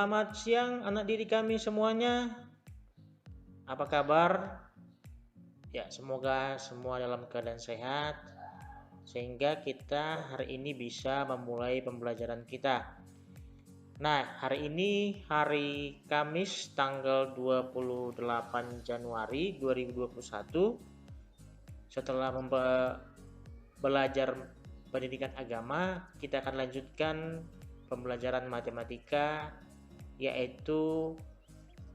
Selamat siang anak didik kami semuanya. Apa kabar? Ya, semoga semua dalam keadaan sehat sehingga kita hari ini bisa memulai pembelajaran kita. Nah, hari ini hari Kamis tanggal 28 Januari 2021. Setelah belajar pendidikan agama, kita akan lanjutkan pembelajaran matematika, yaitu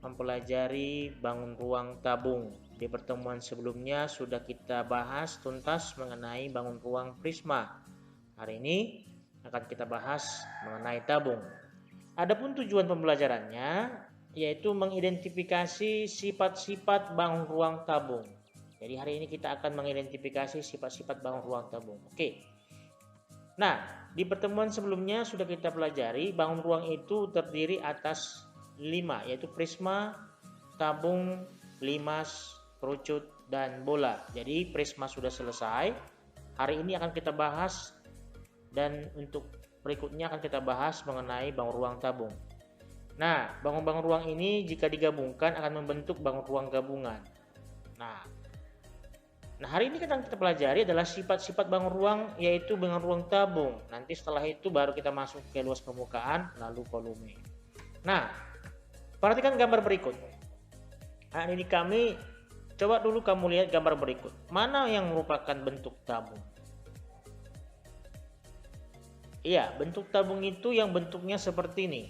mempelajari bangun ruang tabung. Di pertemuan sebelumnya sudah kita bahas tuntas mengenai bangun ruang prisma. Hari ini akan kita bahas mengenai tabung. Adapun tujuan pembelajarannya yaitu mengidentifikasi sifat-sifat bangun ruang tabung. Jadi hari ini kita akan mengidentifikasi sifat-sifat bangun ruang tabung. Oke. Nah, di pertemuan sebelumnya sudah kita pelajari bangun ruang itu terdiri atas 5, yaitu prisma, tabung, limas, kerucut, dan bola. Jadi prisma sudah selesai. Hari ini akan kita bahas, dan untuk berikutnya akan kita bahas mengenai bangun ruang tabung. Nah, bangun-bangun ruang ini jika digabungkan akan membentuk bangun ruang gabungan. Nah, hari ini kita pelajari adalah sifat-sifat bangun ruang, yaitu bangun ruang tabung. Nanti setelah itu baru kita masuk ke luas permukaan, lalu volume. Nah, perhatikan gambar berikut. Nah, ini kami coba dulu kamu lihat gambar berikut. Mana yang merupakan bentuk tabung? Iya, bentuk tabung itu yang bentuknya seperti ini.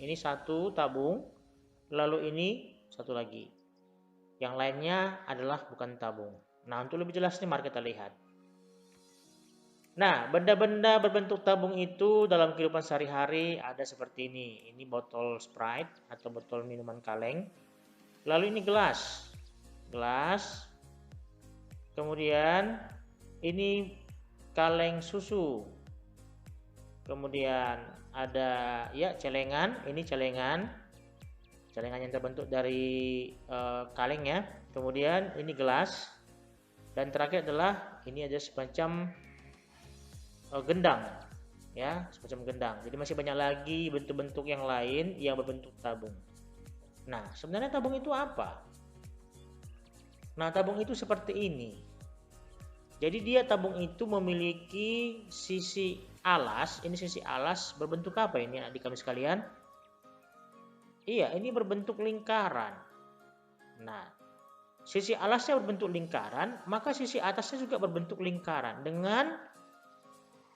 Ini satu tabung, lalu ini satu lagi. Yang lainnya adalah bukan tabung. Nah, untuk lebih jelasnya mari kita lihat. Nah, benda-benda berbentuk tabung itu dalam kehidupan sehari-hari ada seperti ini. Ini botol Sprite atau botol minuman kaleng. Lalu ini gelas. Gelas. Kemudian ini kaleng susu. Kemudian ada ya celengan, ini celengan. Celengan yang terbentuk dari kaleng ya. Kemudian ini gelas. Dan terakhir adalah ini ada semacam gendang, ya, semacam gendang. Jadi masih banyak lagi bentuk-bentuk yang lain yang berbentuk tabung. Nah, sebenarnya tabung itu apa? Nah, tabung itu seperti ini. Jadi dia tabung itu memiliki sisi alas. Ini sisi alas berbentuk apa ini adik kami sekalian? Iya, ini berbentuk lingkaran. Nah, sisi alasnya berbentuk lingkaran, maka sisi atasnya juga berbentuk lingkaran dengan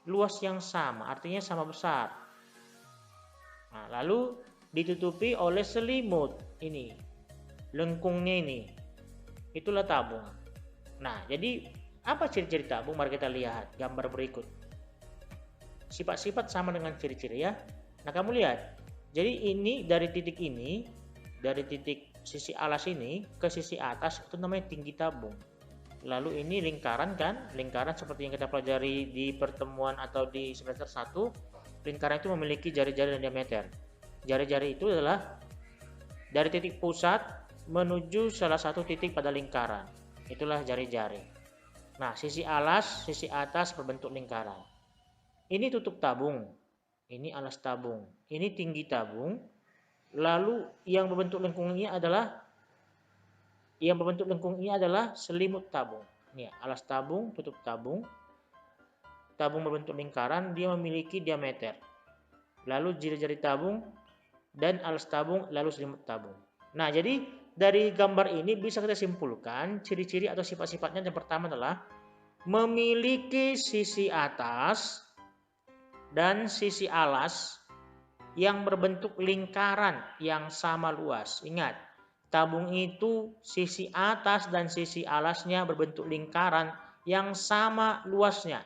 luas yang sama, artinya sama besar. Nah, lalu ditutupi oleh selimut ini, lengkungnya ini. Itulah tabung. Nah, jadi apa ciri-ciri tabung? Mari kita lihat gambar berikut. Sifat-sifat sama dengan ciri-ciri ya. Nah, kamu lihat. Jadi ini dari titik ini, dari titik sisi alas ini ke sisi atas itu namanya tinggi tabung. Lalu ini lingkaran kan, lingkaran seperti yang kita pelajari di pertemuan atau di semester 1, lingkaran itu memiliki jari-jari dan diameter. Jari-jari itu adalah dari titik pusat menuju salah satu titik pada lingkaran. Itulah jari-jari. Nah, sisi alas, sisi atas berbentuk lingkaran. Ini tutup tabung, ini alas tabung, ini tinggi tabung. Lalu yang berbentuk lengkung ini adalah selimut tabung. Ini alas tabung, tutup tabung. Tabung berbentuk lingkaran, dia memiliki diameter. Lalu jari-jari tabung dan alas tabung, lalu selimut tabung. Nah, jadi dari gambar ini bisa kita simpulkan ciri-ciri atau sifat-sifatnya. Yang pertama adalah memiliki sisi atas dan sisi alas yang berbentuk lingkaran yang sama luas. Ingat, tabung itu sisi atas dan sisi alasnya berbentuk lingkaran yang sama luasnya.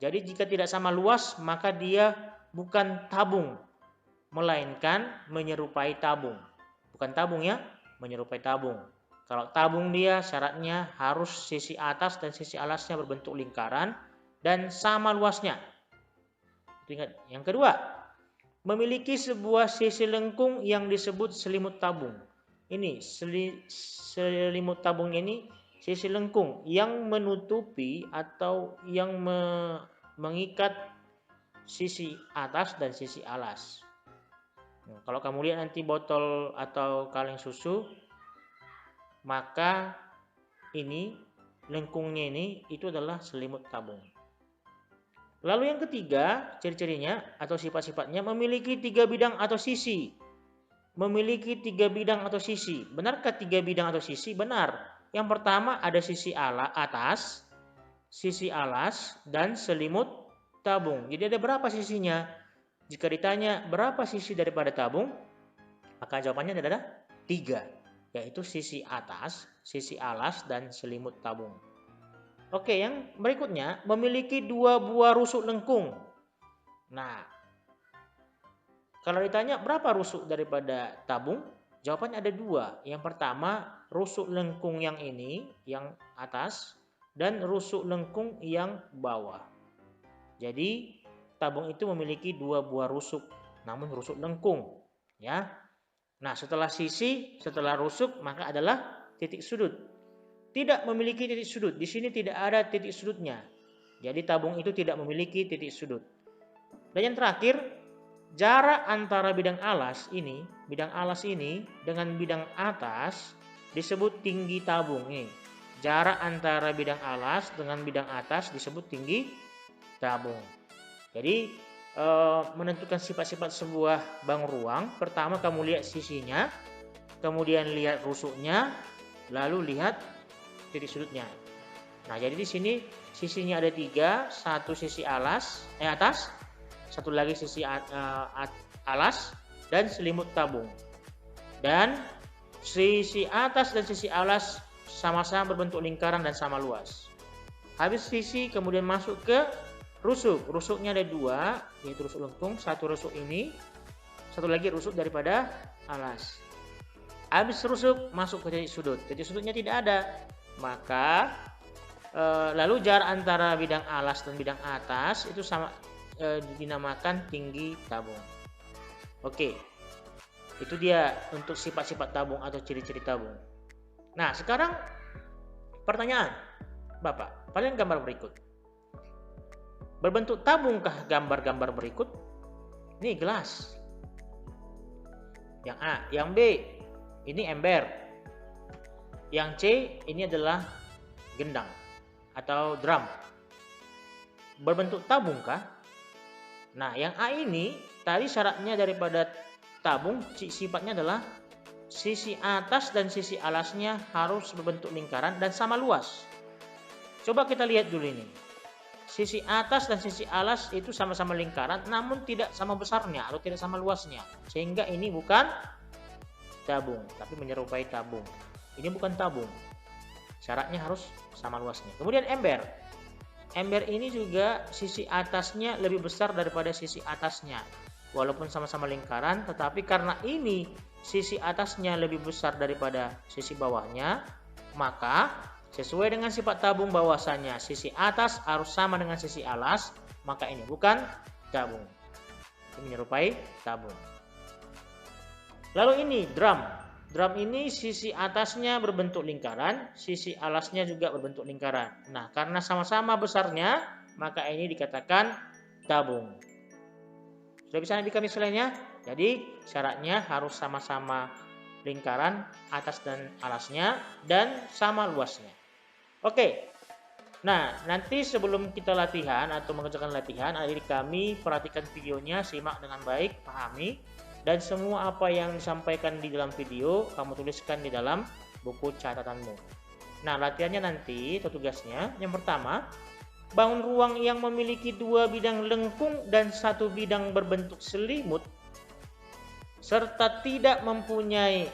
Jadi jika tidak sama luas, maka dia bukan tabung, melainkan menyerupai tabung. Bukan tabung ya, menyerupai tabung. Kalau tabung dia syaratnya harus sisi atas dan sisi alasnya berbentuk lingkaran dan sama luasnya. Ingat, yang kedua, memiliki sebuah sisi lengkung yang disebut selimut tabung. Ini selimut tabung ini sisi lengkung yang menutupi atau yang mengikat sisi atas dan sisi alas. Nah, kalau kamu lihat nanti botol atau kaleng susu, maka ini lengkungnya ini itu adalah selimut tabung. Lalu yang ketiga, ciri-cirinya atau sifat-sifatnya memiliki 3 bidang atau sisi. Memiliki 3 bidang atau sisi. Benarkah 3 bidang atau sisi? Benar. Yang pertama ada sisi atas, sisi alas, dan selimut tabung. Jadi ada berapa sisinya? Jika ditanya berapa sisi daripada tabung, maka jawabannya adalah 3, yaitu sisi atas, sisi alas, dan selimut tabung. Oke, yang berikutnya memiliki 2 buah rusuk lengkung. Nah, kalau ditanya berapa rusuk daripada tabung, jawabannya ada 2. Yang pertama, rusuk lengkung yang ini, yang atas, dan rusuk lengkung yang bawah. Jadi, tabung itu memiliki 2 buah rusuk, namun rusuk lengkung. Ya. Nah, setelah sisi, setelah rusuk, maka adalah titik sudut. Tidak memiliki titik sudut. Di sini tidak ada titik sudutnya. Jadi tabung itu tidak memiliki titik sudut. Dan yang terakhir, jarak antara bidang alas ini dengan bidang atas disebut tinggi tabung. Nih, jarak antara bidang alas dengan bidang atas disebut tinggi tabung. Jadi menentukan sifat-sifat sebuah bangun ruang, pertama kamu lihat sisinya, kemudian lihat rusuknya, lalu lihat titik sudutnya. Nah, jadi di sini sisinya ada 3, satu sisi atas, satu lagi sisi alas, dan selimut tabung. Dan sisi atas dan sisi alas sama-sama berbentuk lingkaran dan sama luas. Habis sisi kemudian masuk ke rusuk. Rusuknya ada 2, yaitu rusuk lengkung, satu rusuk ini, satu lagi rusuk daripada alas. Habis rusuk masuk ke titik sudut. Titik sudutnya tidak ada. Maka lalu jarak antara bidang alas dan bidang atas itu sama dinamakan tinggi tabung. Oke, itu dia untuk sifat-sifat tabung atau ciri-ciri tabung. Nah, sekarang pertanyaan, Bapak, pada gambar berikut, berbentuk tabungkah gambar-gambar berikut? Ini gelas. Yang A, yang B, ini ember. Yang C, ini adalah gendang atau drum. Berbentuk tabungkah? Nah, yang A ini tadi syaratnya daripada tabung, sifatnya adalah sisi atas dan sisi alasnya harus berbentuk lingkaran dan sama luas. Coba kita lihat dulu ini. Sisi atas dan sisi alas itu sama-sama lingkaran, namun tidak sama besarnya atau tidak sama luasnya. Sehingga ini bukan tabung, tapi menyerupai tabung. Ini bukan tabung. Syaratnya harus sama luasnya. Kemudian ember. Ember ini juga sisi atasnya lebih besar daripada sisi atasnya. Walaupun sama-sama lingkaran, tetapi karena ini sisi atasnya lebih besar daripada sisi bawahnya, maka sesuai dengan sifat tabung bahwasanya sisi atas harus sama dengan sisi alas, maka ini bukan tabung. Ini menyerupai tabung. Lalu ini drum. Drum ini sisi atasnya berbentuk lingkaran, sisi alasnya juga berbentuk lingkaran. Nah, karena sama-sama besarnya, maka ini dikatakan tabung. Sudah bisa dikami selainnya? Jadi, syaratnya harus sama-sama lingkaran atas dan alasnya dan sama luasnya. Oke. Nah, nanti sebelum kita latihan atau mengerjakan latihan, adik kami perhatikan videonya, simak dengan baik, pahami. Dan semua apa yang disampaikan di dalam video, kamu tuliskan di dalam buku catatanmu. Nah, latihannya nanti, atau tugasnya, yang pertama, bangun ruang yang memiliki 2 bidang lengkung dan 1 bidang berbentuk selimut, serta tidak mempunyai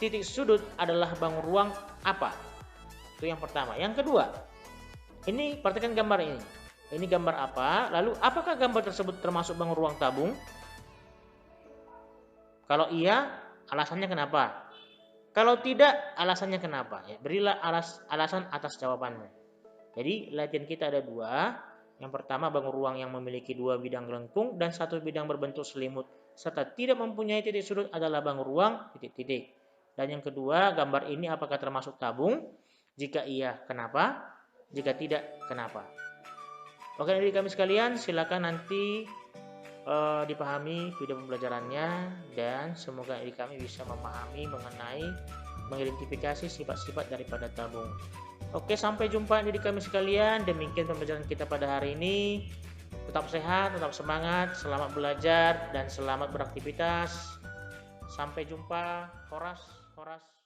titik sudut adalah bangun ruang apa? Itu yang pertama. Yang kedua, ini perhatikan gambar ini. Ini gambar apa? Lalu apakah gambar tersebut termasuk bangun ruang tabung? Kalau iya, alasannya kenapa? Kalau tidak, alasannya kenapa? Ya, berilah alasan atas jawabannya. Jadi latihan kita ada 2. Yang pertama, bangun ruang yang memiliki 2 bidang lengkung dan 1 bidang berbentuk selimut, serta tidak mempunyai titik sudut adalah bangun ruang titik-titik. Dan yang kedua, gambar ini apakah termasuk tabung? Jika iya, kenapa? Jika tidak, kenapa? Oke, dari kami sekalian, silakan nanti dipahami video pembelajarannya, dan semoga adik kami bisa memahami mengenai mengidentifikasi sifat-sifat daripada tabung. Oke, sampai jumpa adik kami sekalian. Demikian pembelajaran kita pada hari ini. Tetap sehat, tetap semangat, selamat belajar, dan selamat beraktivitas. Sampai jumpa. Horas, horas.